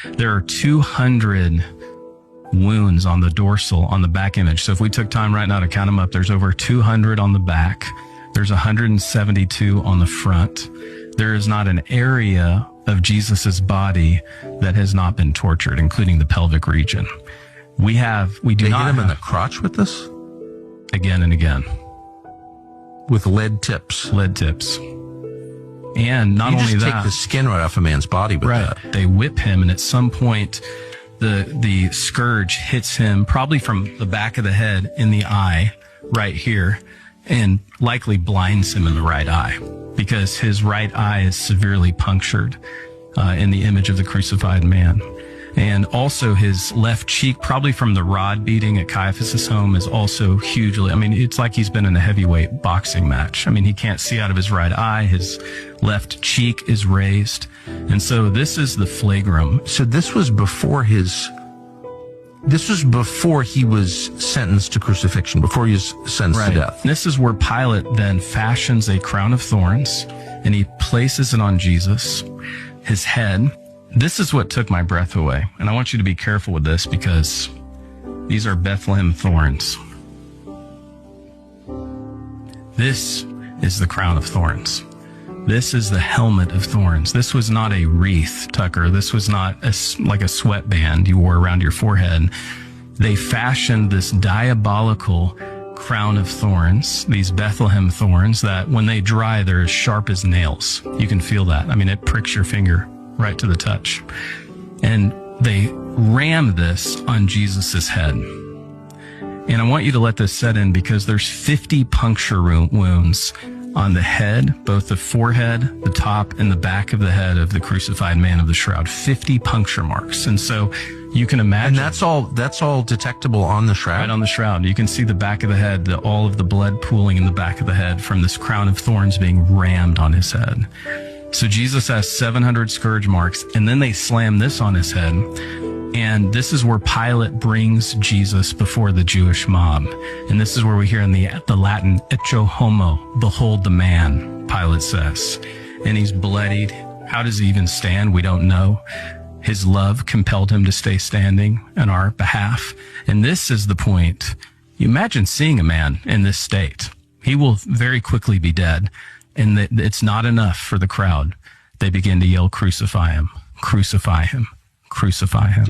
There are 200 wounds on the dorsal, on the back image. So if we took time right now to count them up, there's over 200 on the back. There's 172 on the front. There is not an area of Jesus's body that has not been tortured, including the pelvic region. We do they not hit him have, in the crotch with this? again and again. With lead tips. Lead tips. And not You only just that, take the skin right off a man's body with right, that. they whip him, and at some point, the scourge hits him probably from the back of the head in the eye right here, and likely blinds him in the right eye because his right eye is severely punctured in the image of the crucified man. And also his left cheek, probably from the rod beating at Caiaphas' home, is also hugely, it's like he's been in a heavyweight boxing match. He can't see out of his right eye. His left cheek is raised. And so this is the flagrum. So this was before he was sentenced to crucifixion, before he was sentenced to death. This is where Pilate then fashions a crown of thorns, and he places it on Jesus, his head. This is what took my breath away. And I want you to be careful with this because these are Bethlehem thorns. This is the crown of thorns. This is the helmet of thorns. This was not a wreath, Tucker. This was not like a sweatband you wore around your forehead. They fashioned this diabolical crown of thorns, these Bethlehem thorns, that when they dry, they're as sharp as nails. You can feel that. It pricks your finger right to the touch. And they ram this on Jesus's head. And I want you to let this set in because there's 50 puncture wounds on the head, both the forehead, the top, and the back of the head of the crucified man of the shroud. 50 puncture marks. And so you can imagine. And that's all detectable on the shroud? Right on the shroud. You can see the back of the head, all of the blood pooling in the back of the head from this crown of thorns being rammed on his head. So Jesus has 700 scourge marks, and then they slam this on his head. And this is where Pilate brings Jesus before the Jewish mob. And this is where we hear in the Latin, ecce homo, behold the man, Pilate says. And he's bloodied. How does he even stand? We don't know. His love compelled him to stay standing on our behalf. And this is the point. You imagine seeing a man in this state. He will very quickly be dead. And it's not enough for the crowd. They begin to yell, crucify him, crucify him, crucify him.